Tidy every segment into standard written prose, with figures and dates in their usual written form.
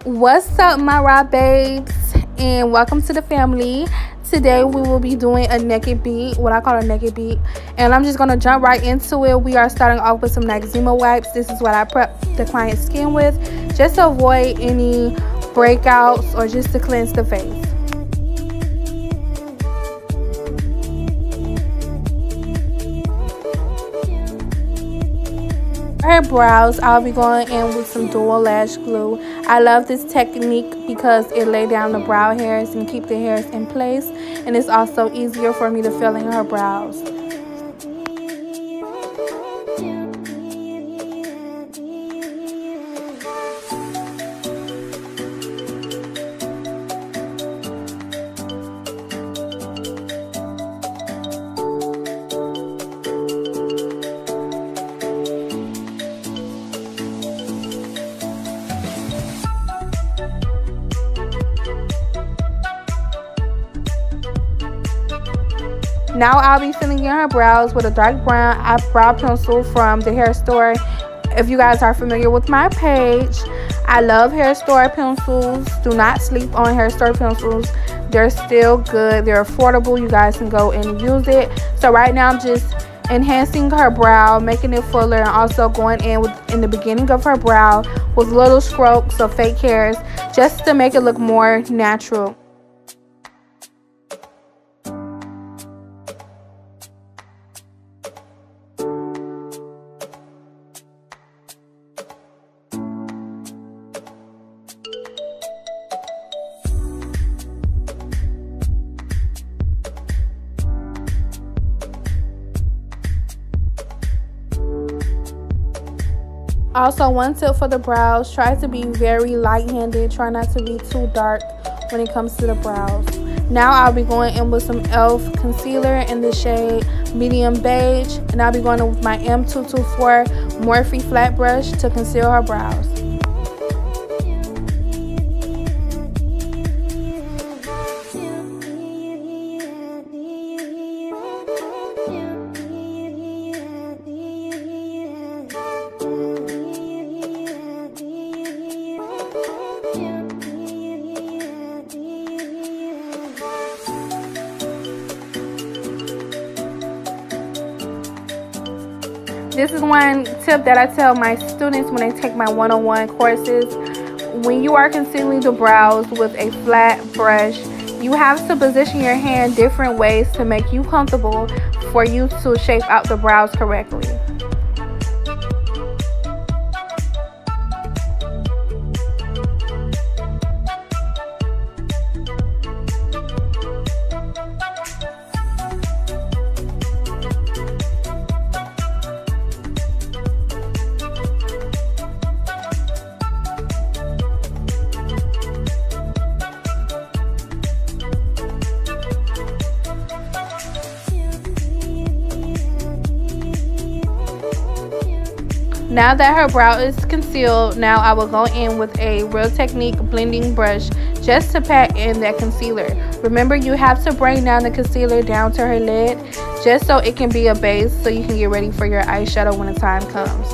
What's up, my raw babes, and welcome to the family. Today we will be doing a naked beat, what I call a naked beat, and I'm just gonna jump right into it. We are starting off with some Noxzema wipes. This is what I prep the client's skin with, just to avoid any breakouts or just to cleanse the face. For her brows, I'll be going in with some dual lash glue. I love this technique because it lays down the brow hairs and keep the hairs in place, and it's also easier for me to fill in her brows. Now I'll be filling in her brows with a dark brown eyebrow pencil from the hair store. If you guys are familiar with my page, I love hair store pencils. Do not sleep on hair store pencils. They're still good. They're affordable. You guys can go and use it. So right now I'm just enhancing her brow, making it fuller, and also going in the beginning of her brow with little strokes of fake hairs just to make it look more natural. Also, one tip for the brows, try to be very light-handed. Try not to be too dark when it comes to the brows. Now I'll be going in with some e.l.f. concealer in the shade medium beige, and I'll be going in with my M224 Morphe flat brush to conceal her brows. This is one tip that I tell my students when they take my one-on-one courses. When you are concealing the brows with a flat brush, you have to position your hand different ways to make you comfortable for you to shape out the brows correctly. Now that her brow is concealed, now I will go in with a Real Technique blending brush just to pack in that concealer. Remember, you have to bring down the concealer down to her lid just so it can be a base so you can get ready for your eyeshadow when the time comes.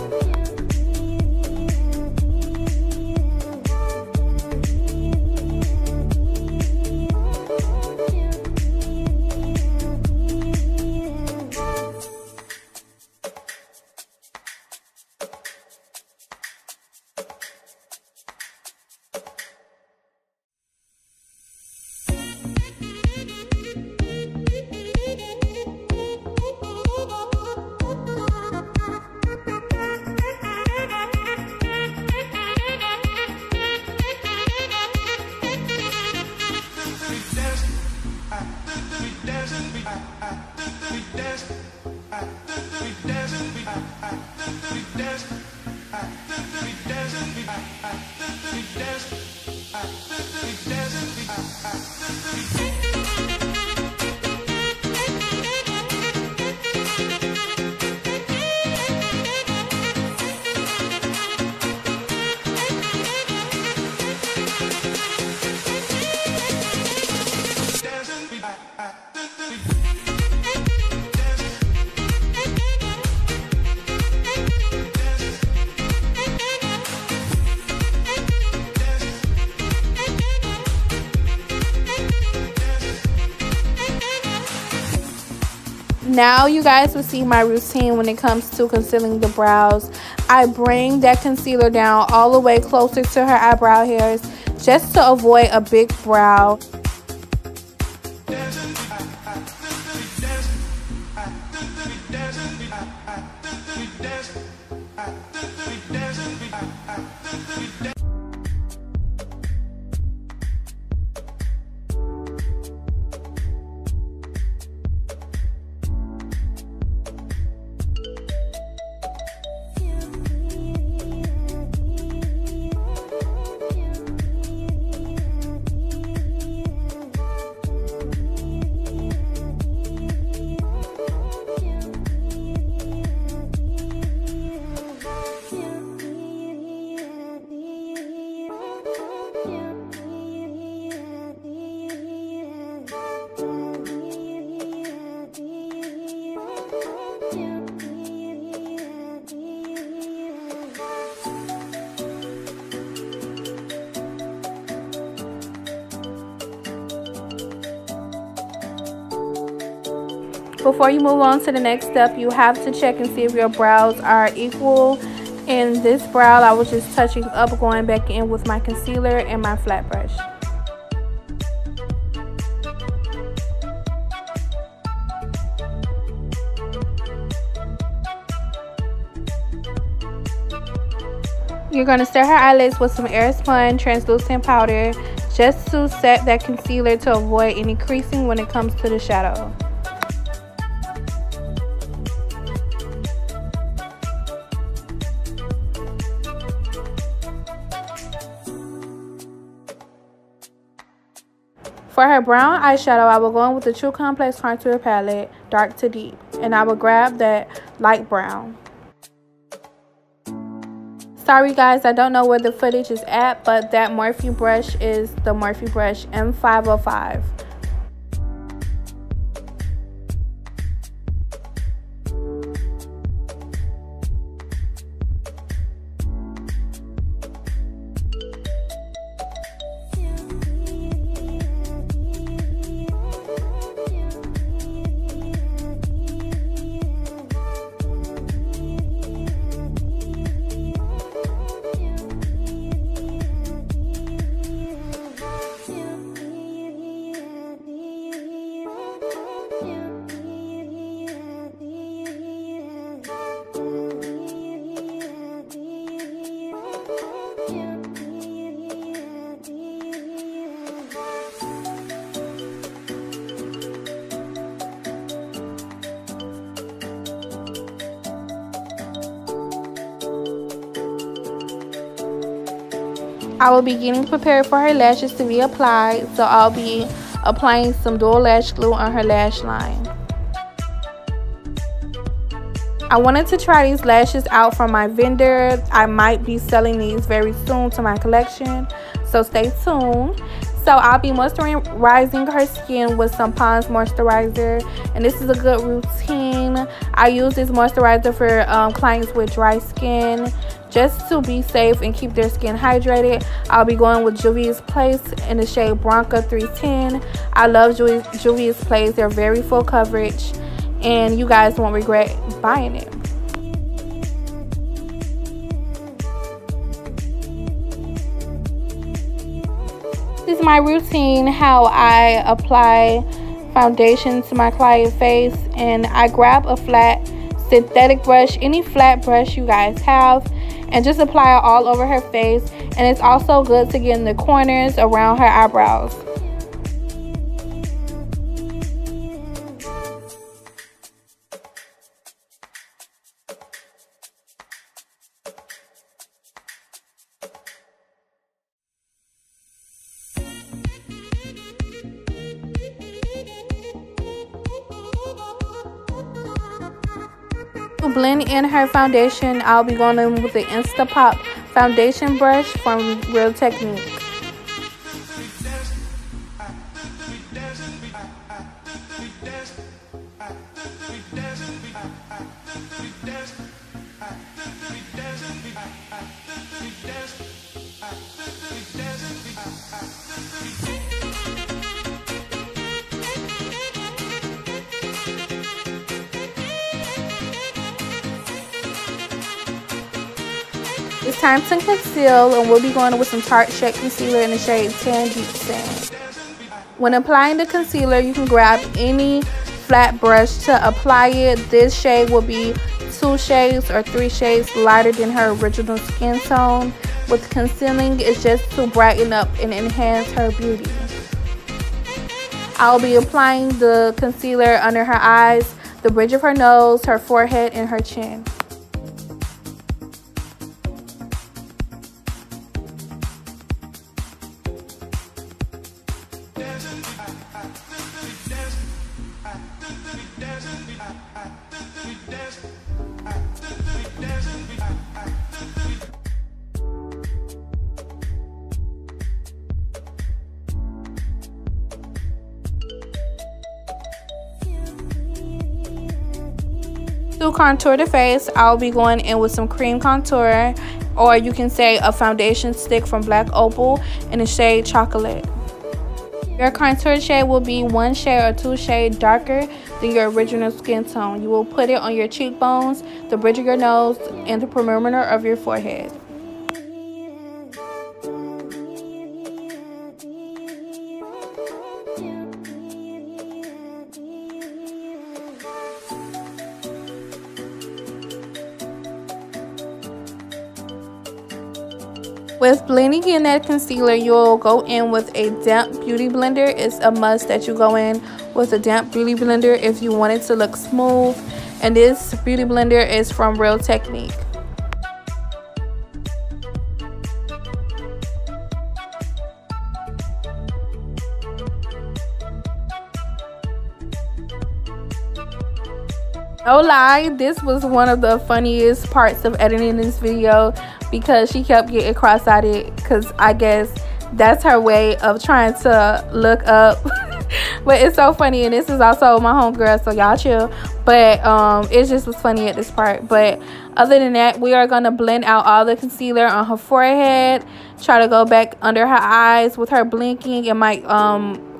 Now you guys will see my routine when it comes to concealing the brows. I bring that concealer down all the way closer to her eyebrow hairs just to avoid a big brow. Before you move on to the next step, you have to check and see if your brows are equal. In this brow, I was just touching up, going back in with my concealer and my flat brush. You're going to set her eyelids with some Airspun translucent powder just to set that concealer to avoid any creasing when it comes to the shadow. For her brown eyeshadow, I will go in with the True Complex Contour Palette, dark to deep, and I will grab that light brown. Sorry guys, I don't know where the footage is at, but that Morphe brush is the Morphe brush M505. I will be getting prepared for her lashes to be applied, so I'll be applying some dual lash glue on her lash line. I wanted to try these lashes out from my vendor. I might be selling these very soon to my collection, so stay tuned. So I'll be moisturizing her skin with some Pond's moisturizer, and this is a good routine. I use this moisturizer for clients with dry skin, just to be safe and keep their skin hydrated. I'll be going with Juvias Place in the shade Burnika 310. I love Juvias Place. They're very full coverage, and you guys won't regret buying it. This is my routine, how I apply foundation to my client face, and I grab a flat synthetic brush, any flat brush you guys have, and just apply it all over her face. And it's also good to get in the corners around her eyebrows. To blend in her foundation, I'll be going in with the Instapop foundation brush from Real Technique. It's time to conceal, and we'll be going with some Tarte Shade Concealer in the shade Tan Deep Sand. When applying the concealer, you can grab any flat brush to apply it. This shade will be 2 shades or 3 shades lighter than her original skin tone. With concealing, it's just to brighten up and enhance her beauty. I'll be applying the concealer under her eyes, the bridge of her nose, her forehead, and her chin. To contour the face, I'll be going in with some cream contour, or you can say a foundation stick from Black Opal in the shade Chocolate. Your contour shade will be 1 shade or 2 shades darker than your original skin tone. You will put it on your cheekbones, the bridge of your nose, and the perimeter of your forehead. With blending in that concealer, you'll go in with a damp beauty blender. It's a must that you go in with a damp beauty blender if you want it to look smooth. And this beauty blender is from Real Technique. No lie, this was one of the funniest parts of editing this video, because she kept getting cross-eyed, because I guess that's her way of trying to look up. But it's so funny, and this is also my homegirl, so y'all chill. But it just was funny at this part. But other than that, we are going to blend out all the concealer on her forehead. Try to go back under her eyes with her blinking. It might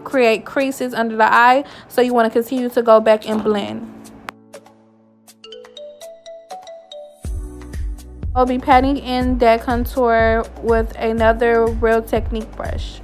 create creases under the eye, so you want to continue to go back and blend. I'll be patting in that contour with another Real Technique brush.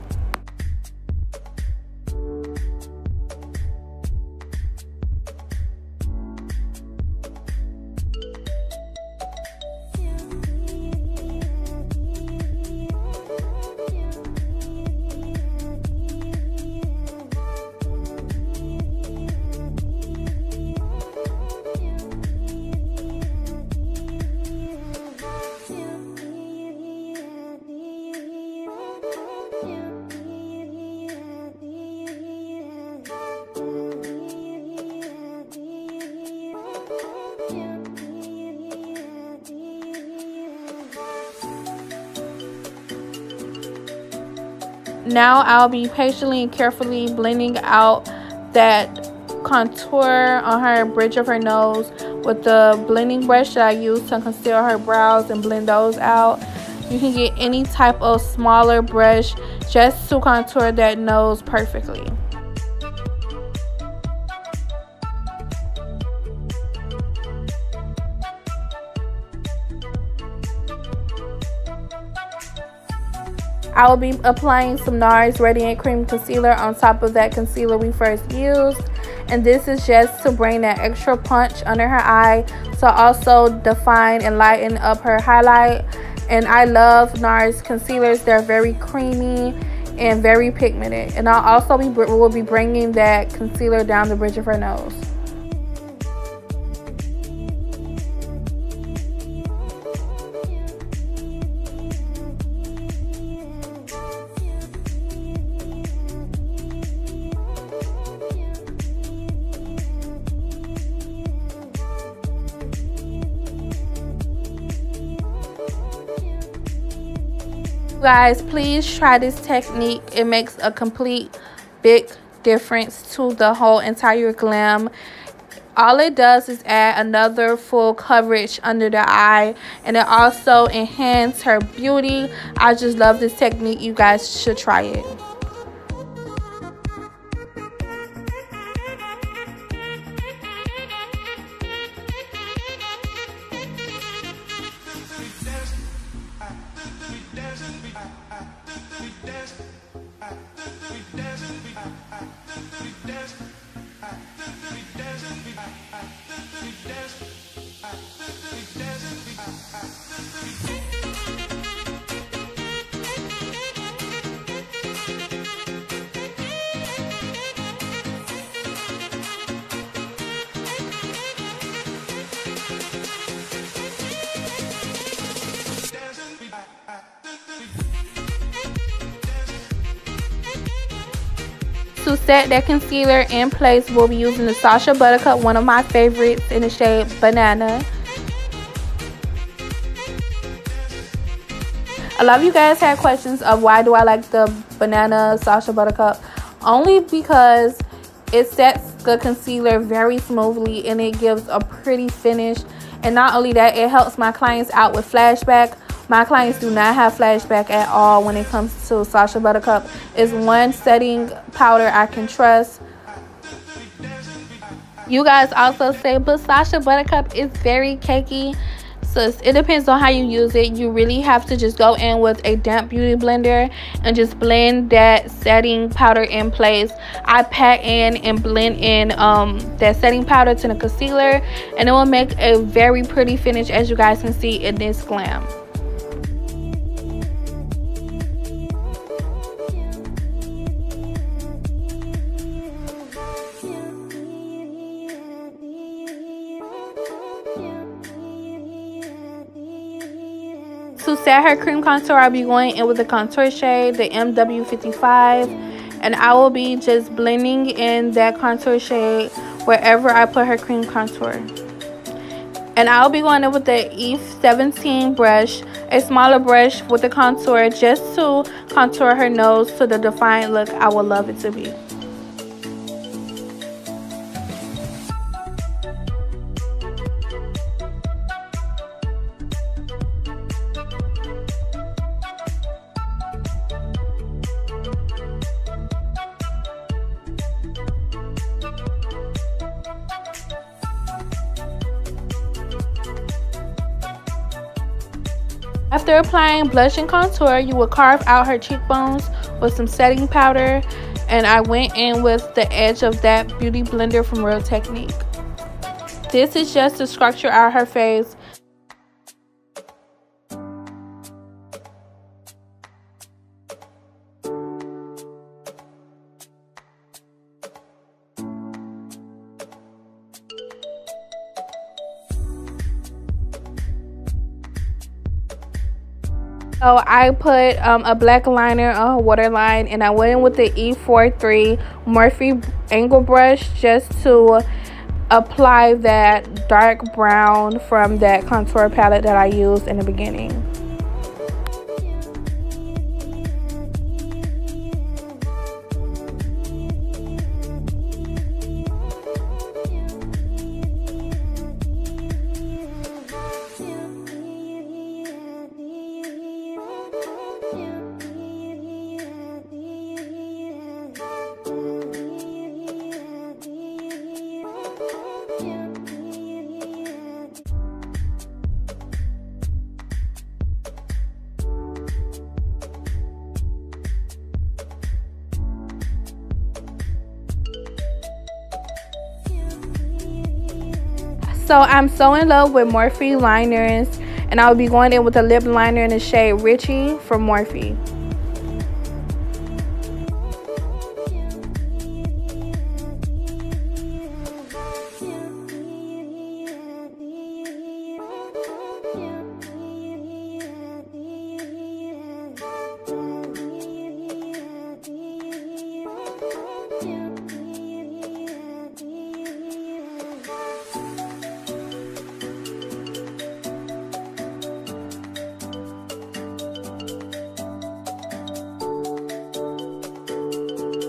Now I'll be patiently and carefully blending out that contour on her bridge of her nose with the blending brush that I use to conceal her brows and blend those out. You can get any type of smaller brush just to contour that nose perfectly. I will be applying some Nars Radiant Cream Concealer on top of that concealer we first used. And this is just to bring that extra punch under her eye, to also define and lighten up her highlight. And I love Nars concealers. They're very creamy and very pigmented. And I'll also will be bringing that concealer down the bridge of her nose. Guys, please try this technique. It makes a complete big difference to the whole entire glam. All it does is add another full coverage under the eye, and it also enhances her beauty. I just love this technique. You guys should try it. To set that concealer in place, we'll be using the Sacha Buttercup, one of my favorites, in the shade Banana. A lot of you guys had questions of why do I like the Banana Sacha Buttercup. Only because it sets the concealer very smoothly and it gives a pretty finish. And not only that, it helps my clients out with flashback. My clients do not have flashback at all when it comes to Sacha Buttercup. It's one setting powder I can trust. You guys also say, but Sacha Buttercup is very cakey. So it depends on how you use it. You really have to just go in with a damp beauty blender and just blend that setting powder in place. I pat in and blend in that setting powder to the concealer, and it will make a very pretty finish, as you guys can see in this glam. To set her cream contour, I'll be going in with the contour shade, the MW55, and I will be just blending in that contour shade wherever I put her cream contour. And I'll be going in with the E17 brush, a smaller brush with the contour, just to contour her nose to the defined look I would love it to be. After applying blush and contour, you will carve out her cheekbones with some setting powder, and I went in with the edge of that beauty blender from Real Technique. This is just to structure out her face. So I put a black liner on her waterline, and I went in with the E43 Morphe angle brush just to apply that dark brown from that contour palette that I used in the beginning. So I'm so in love with Morphe liners, and I'll be going in with a lip liner in the shade Richie from Morphe.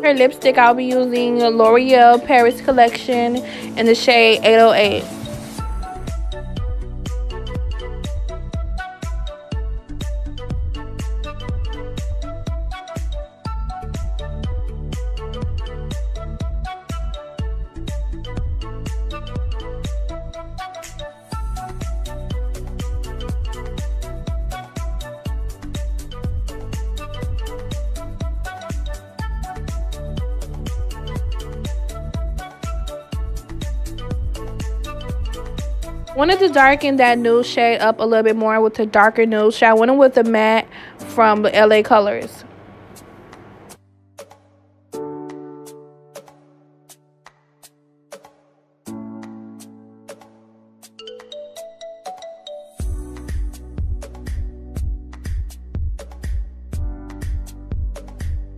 Her lipstick, I'll be using L'Oreal Paris Collection in the shade 808. Wanted to darken that nude shade up a little bit more with a darker nude shade. I went in with the matte from LA Colors.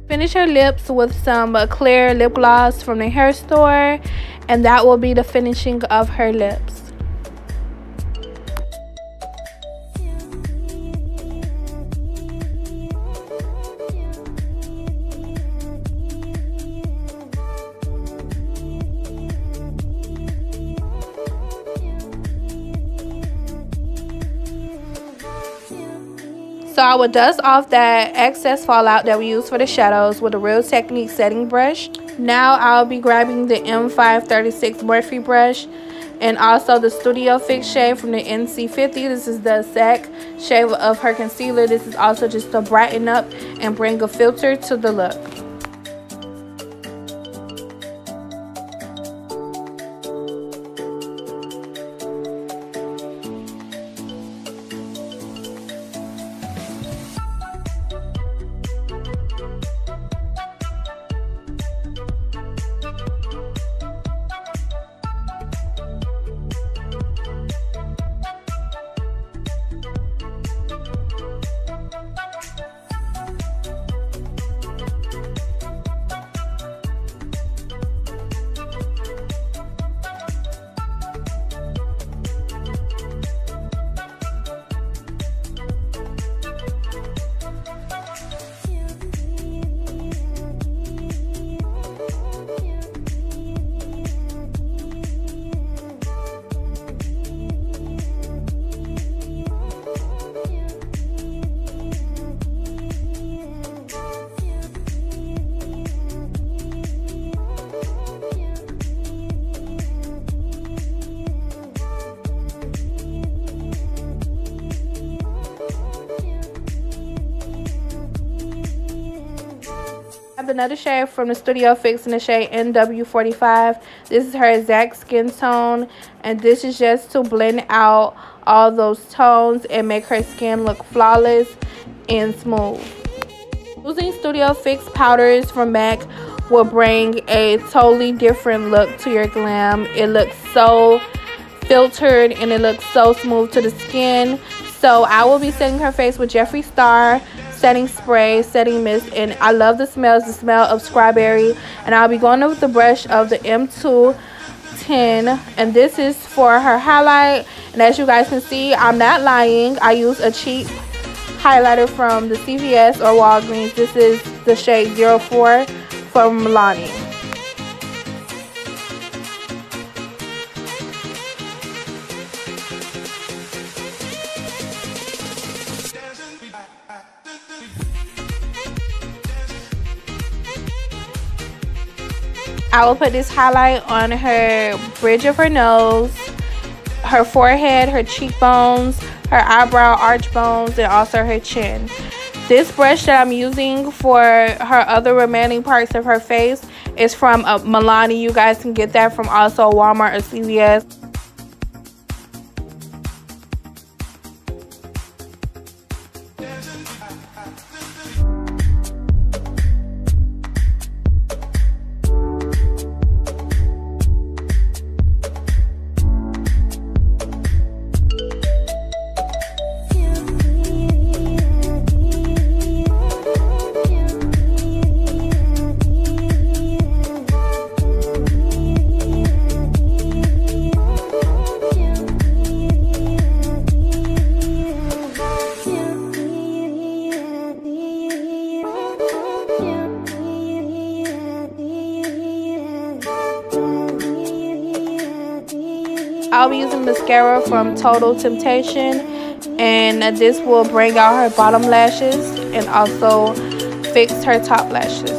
Finish her lips with some clear lip gloss from the hair store, and that will be the finishing of her lips. So I will dust off that excess fallout that we use for the shadows with a Real Technique setting brush. Now I'll be grabbing the M536 Morphe brush and also the Studio Fix shade from the NC50. This is the exact shade of her concealer. This is also just to brighten up and bring a filter to the look. Another shade from the Studio Fix in the shade NW45. This is her exact skin tone, and this is just to blend out all those tones and make her skin look flawless and smooth. Using Studio Fix powders from MAC will bring a totally different look to your glam. It looks so filtered and it looks so smooth to the skin. So I will be setting her face with Jeffree Star setting spray, setting mist, and I love the smells, the smell of strawberry. And I'll be going with the brush of the M210, and this is for her highlight. And as you guys can see, I'm not lying, I use a cheap highlighter from the CVS or Walgreens. This is the shade 04 from Milani. I will put this highlight on her bridge of her nose, her forehead, her cheekbones, her eyebrow arch bones, and also her chin. This brush that I'm using for her other remaining parts of her face is from Milani. You guys can get that from also Walmart or CVS. I'll be using mascara from Total Temptation, and this will bring out her bottom lashes and also fix her top lashes.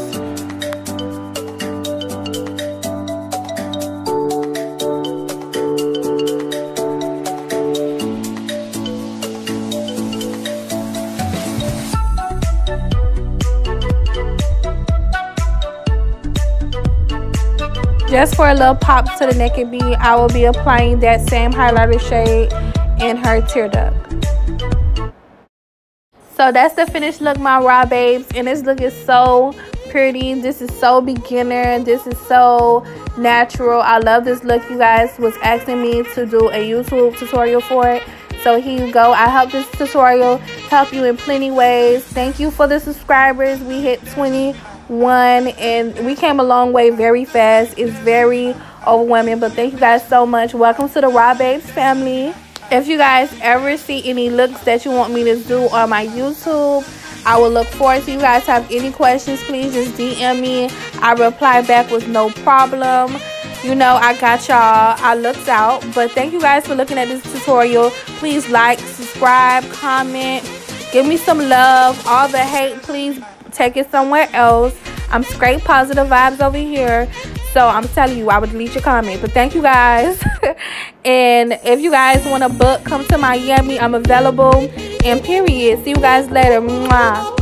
Just for a little pop to the naked bee, I will be applying that same highlighter shade in her tear duct. So that's the finished look, my raw babes, and this look is so pretty. This is so beginner. This is so natural. I love this look. You guys was asking me to do a YouTube tutorial for it, so here you go. I hope this tutorial helped you in plenty ways. Thank you for the subscribers. We hit 20 one, and we came a long way very fast. It's very overwhelming, but thank you guys so much. Welcome to the Raw Babes family. If you guys ever see any looks that you want me to do on my YouTube, I will look forward to. You guys have any questions, please just DM me. I reply back with no problem. You know, I got y'all. I looked out. But thank you guys for looking at this tutorial. Please like, subscribe, comment, give me some love. All the hate, please take it somewhere else. I'm straight positive vibes over here. So I'm telling you, I would delete your comment. But thank you guys. And if you guys want a book, come to Miami. I'm available. And period. See you guys later. Mwah.